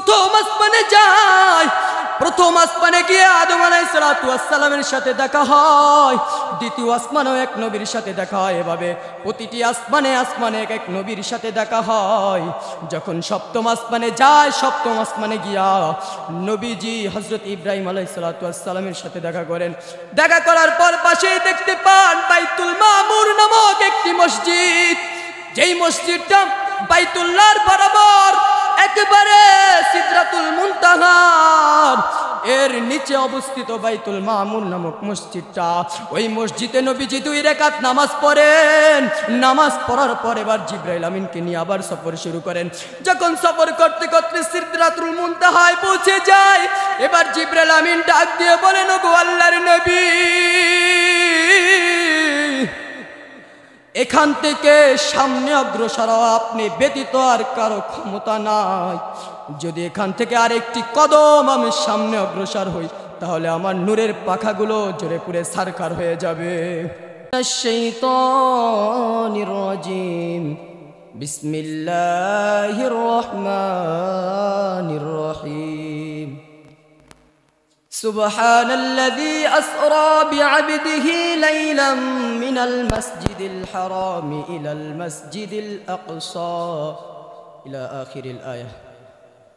প্রথম আসমানে যায়। প্রথম আসমানে গিয়ে আদম আলাইহিস সালাতু ওয়াস সালামের সাথে দেখা হয়, দ্বিতীয় আসমানেও এক নবীর সাথে দেখা হয়। এভাবে প্রতিটি আসমানে আসমানে এক এক নবীর সাথে দেখা হয়। যখন সপ্তম আসমানে যায়, সপ্তম আসমানে গিয়া নবীজি হযরত ইব্রাহিম আলাইহিস সালাতু ওয়াস সালামের সাথে দেখা করেন। দেখা করার পর পাশেই দেখতে পান বাইতুল মামুর নামক একটি মসজিদ। যেই মসজিদটা বাইতুল্লাহর বরাবর একেবারে সিদরাতুল মুনতাহার এর নিচে অবস্থিত বাইতুল মামুর নামক মসজিদটা। ওই মসজিদে নবীজি 2 রাকাত নামাজ পড়েন। নামাজ পড়ার পর এবার জিবরাইল আমিনকে নিয়ে আবার সফর শুরু করেন। যখন সফর করতে করতে সিদরাতুল মুনতাহায় পৌঁছে যায়, এবার জিবরাইল আমিন ডাক দিয়ে বলেন, ওগো আল্লাহর নবী, এখান থেকে সামনে অগ্রসর হওয়া আপনি ব্যতীত আর কারো ক্ষমতা নাই। যদি এখান থেকে আরেকটি কদম আমি সামনে অগ্রসর হই, তাহলে আমার নূরের পাখাগুলো জোরে পুরে ছারখার হয়ে যাবে। শাইতানির রাজিম। বিসমিল্লাহির রহমানির রহিম। سبحان الذي أسرى بعبده ليلا من المسجد الحرام إلى المسجد الأقصى إلى آخر الآية.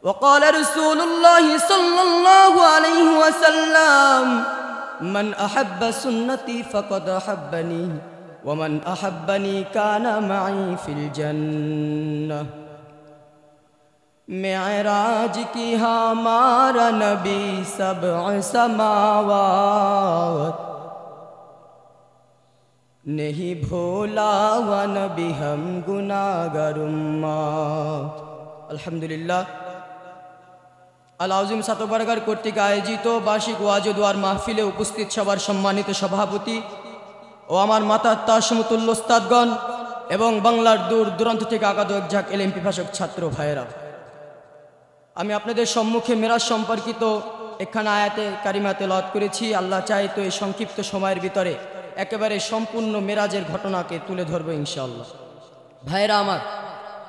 وقال رسول الله صلى الله عليه وسلم من أحب سنتي فقد أحبني ومن أحبني كان معي في الجنة. मेराज की हमारा नबी सबअ समावात नहीं भूला व नबी हम गुनाहगार उम्मत। আলহামদুলিল্লাহ। আল আযম সাতবারগার কর্তৃক আয়োজিত বার্ষিক ওয়াজ ও দোয়ার মাহফিলে উপস্থিত সবার সম্মানিত সভাপতি ও আমার মাতার তাসমতুল্য উস্তাদগণ এবং বাংলার দূর দূরান্ত থেকে আগত একঝাঁক এলেম পিপাসক ছাত্র ভাইয়েরা, আমি আপনাদের সম্মুখে মেরাজ সম্পর্কিত একখানা আয়াতে কারিমা তেলাওয়াত করেছি। আল্লাহ চাই তো এই সংক্ষিপ্ত সময়ের ভিতরে একেবারে সম্পূর্ণ মেরাজের ঘটনাকে তুলে ধরবো ইনশাআল্লাহ। ভাইরা আমার,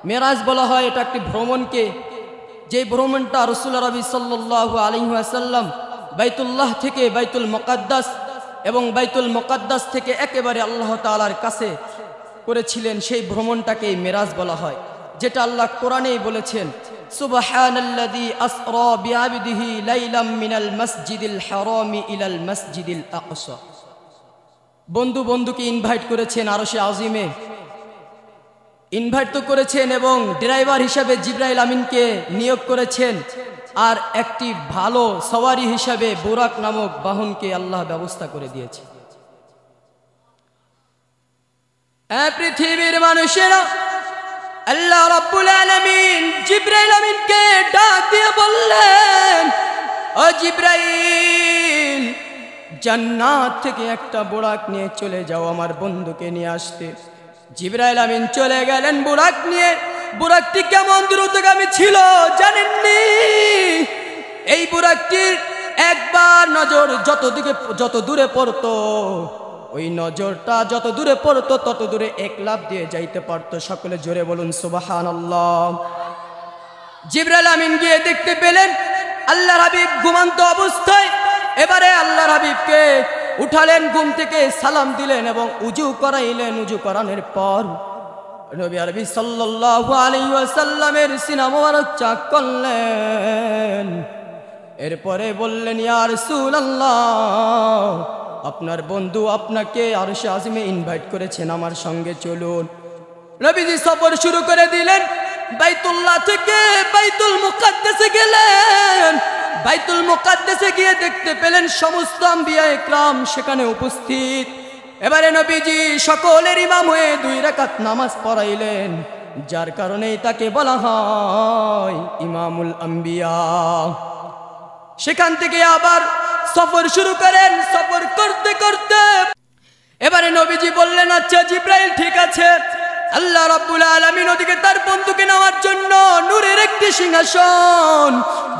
মেরাজ বলা হয় এটা একটি ভ্রমণকে, যে ভ্রমণটা রাসূলুল্লাহ সাল্লাল্লাহু আলাইহি ওয়াসাল্লাম বাইতুল্লাহ থেকে বাইতুল মুকাদ্দাস এবং বাইতুল মুকাদ্দাস থেকে একেবারে আল্লাহ তাআলার কাছে করেছিলেন, সেই ভ্রমণটাকেই মেরাজ বলা হয়, যেটা আল্লাহ কোরআনেই বলেছেন, সুবহানাল্লাযী আসরা বিআবদিহি লাইলাম মিনাল মাসজিদিল হারামি ইলাল মাসজিদিল আকসা। বন্ধুকে ইনভাইট করেছেন আরশে আজিমে, ইনভাইট তো করেছেন এবং ড্রাইভার হিসাবে জিবরাইল আমিনকে নিয়োগ করেছেন, আর একটি ভালো সওয়ারি হিসাবে বুরাক নামক বাহনকে আল্লাহ ব্যবস্থা করে দিয়েছে। পৃথিবীর মানুষেরা, আল্লাহ রাব্বুল আলামিন জিবরাইল আমিনকে ডাক দিয়ে বললেন, ও জিবরাইল, জান্নাত থেকে একটা বুরাক নিয়ে চলে যাও আমার বন্ধুকে নিয়ে আসতে। জিবরাইল আমিন চলে গেলেন বুরাক নিয়ে। বুরাকটি কেমন দ্রুতগামী ছিল জানেননি? এই বুরাকটির একবার নজর যত দূরে পড়তো, ওই নজরটা যত দূরে পড়তো তত দূরে এক লাফ দিয়ে যাইতে পারতো। সকলে জোরে বলুন সুবহানাল্লাহ। জিবরাইল আমিন গিয়ে দেখতে পেলেন আল্লাহর হাবিব ঘুমন্ত অবস্থায়। এবারে আল্লাহর হাবিবকে উঠালেন ঘুম থেকে, সালাম দিলেন এবং উজু করাইলেন। উজু করানোর পর নবী আরবি সাল্লাল্লাহু আলাইহি ওয়াসাল্লামের সিনা মোবারক চাক করলেন। এরপরে বললেন, ইয়া রাসূলুল্লাহ, আপনার বন্ধু আপনাকে আরশে আজিমে ইনভাইট করেছেন, আমার সঙ্গে চলুন। নবীজি সফর শুরু করে দিলেন। বাইতুল্লাহ থেকে বাইতুল মুকাদ্দাসে গেলেন। বাইতুল মুকাদ্দাসে গিয়ে দেখতে পেলেন সমস্ত আম্বিয়া ইকরাম সেখানে উপস্থিত। এবারে নবীজি সকলের ইমাম হয়ে 2 রাকাত নামাজ পড়াইলেন, যার কারণেই তাকে বলা হয় ইমামুল আম্বিয়া। সেখান থেকে আবার সফর শুরু করেন। সফর করতে করতে এবারে নবীজি বললেন, আচ্ছা জিবরাইল, ঠিক আছে, আল্লাহ রাব্বুল আলামিন ওদিকে তার বন্ধুকে নেওয়ার জন্য নূরের একটি সিংহাসন,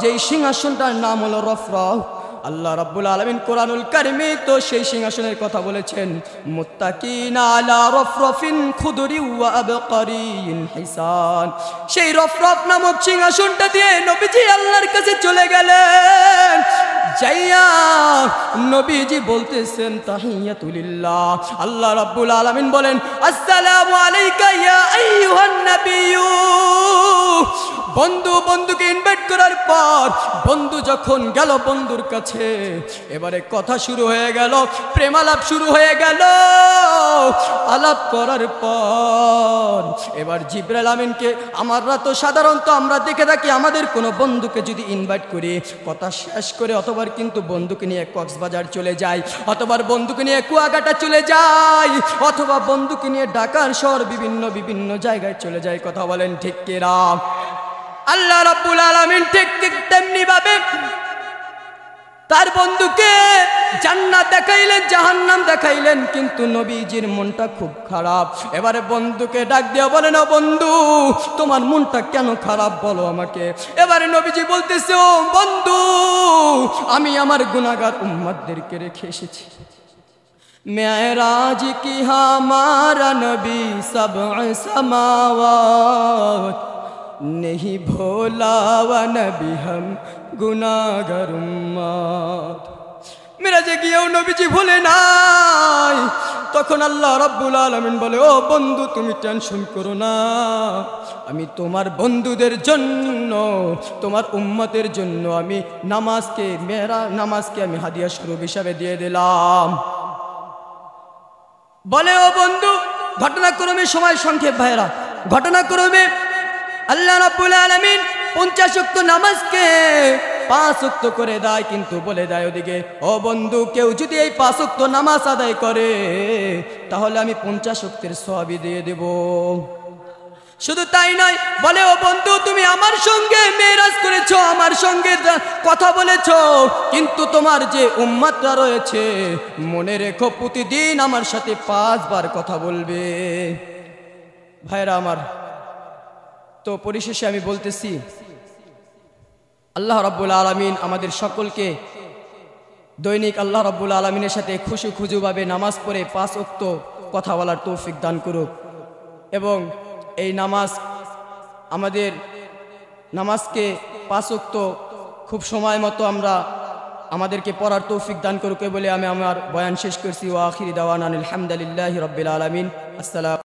যেই সিংহাসনটার নাম হলো রফরফ। আল্লাহ রাব্বুল আলামিন কোরআনুল কারিমে তো সেই সিংহাসনের কথা বলেছেন, মুত্তাকিনা আলা রফরফিন খুদরি ওয়া আবকারিন হিসান। সেই রফরফ নামক সিংহাসনটা দিয়ে নবীজি আল্লাহর কাছে চলে গেলেন। যাইয়া নবীজি বলতেছেন তাহিয়াতুলিল্লাহ। আল্লাহ রাব্বুল আলামিন বলেন আসসালামু আলাইকা ইয়া আইয়ুহান নাবিয়্যু। বন্ধু বন্ধুকে ইনভাইট করার পর বন্ধু যখন গেল বন্ধুর কাছে, এবারে কথা শুরু হয়ে গেল, প্রেমালাপ শুরু হয়ে গেল। আলাপ করার পর এবার জিবরাইল আমিনকে, আমরা তো সাধারণত আমরা দেখে থাকি আমাদের কোনো বন্ধুকে যদি ইনভাইট করি, কথা শেষ করে অতবার কিন্তু বন্ধুকে নিয়ে কক্সবাজার চলে যায়, অথবা বন্ধুকে নিয়ে কুয়াকাটা চলে যায়, অথবা বন্ধুকে নিয়ে ঢাকার শহর বিভিন্ন জায়গায় চলে যায়। কথা বলেন ঠিক কিনা? আল্লাহ রাব্বুল আলামিন ঠিক তেমনি ভাবে তার বন্ধুকে জান্নাত দেখাইলেন, জাহান্নাম দেখাইলেন, কিন্তু নবীজির মনটা খুব খারাপ। এবারে বন্ধুকে ডাক দিয়ে বলেন, ও বন্ধু তোমার মনটা কেন খারাপ বলো আমাকে। এবারে নবীজি বলতেছে, ও বন্ধু আমি আমার গুনাহগার উম্মতদেরকে রেখে এসেছি। মেরাজ কি হামারা নবী सबअ समावात नहीं भोला व नबी हम गुनाहगार उम्मत। মেরাজে গিয়েও নবীজি ভুলে নাই। তখন আল্লাহ রাব্বুল আলামিন বলে, ও বন্ধু তুমি টেনশন করো না, আমি তোমার বন্ধুদের জন্য, তোমার উম্মতের জন্য আমি নামাজকে আমি হাদিয়া স্বরূপ হিসাবে দিয়ে দিলাম। বলে, ও বন্ধু ঘটনাক্রমে, সময় সংক্ষেপ ভাইরা, ঘটনাক্রমে আল্লাহ রাব্বুল আলামিন 50 ওয়াক্ত নামাজকে 5 ওয়াক্ত করে দেয়, কিন্তু বলে দেয় ওদিকে, ও বন্ধু কেউ যদি এই 5 ওয়াক্ত নামাজ আদায় করে তাহলে আমি 50 ওয়াক্তের সওয়াবই দিয়ে দেব। শুধু তাই নয়, বলে, ও বন্ধু তুমি আমার সঙ্গে মেরাজ করেছো, আমার সঙ্গে কথা বলেছো, কিন্তু তোমার যে উম্মতরা রয়েছে মনে রেখো প্রতিদিন আমার সাথে 5 বার কথা বলবে। ভাইরা আমার, তো পরিশেষে আমি বলতেছি আল্লাহ রাব্বুল আলামিন আমাদের সকলকে দৈনিক আল্লাহ রাব্বুল আলামিনের সাথে খুশি খুজুভাবে নামাজ পড়ে 5 ওয়াক্ত কথা বলার তৌফিক দান করুক, এবং এই নামাজ আমাদের নামাজকে 5 ওয়াক্ত খুব সময় মতো আমাদেরকে পড়ার তৌফিক দান করুক বলে আমি আমার বয়ান শেষ করছি। ওয়া আখিরি দাওয়ানা আলহামদুলিল্লাহি রাব্বিল আলামিন। আসসালাম।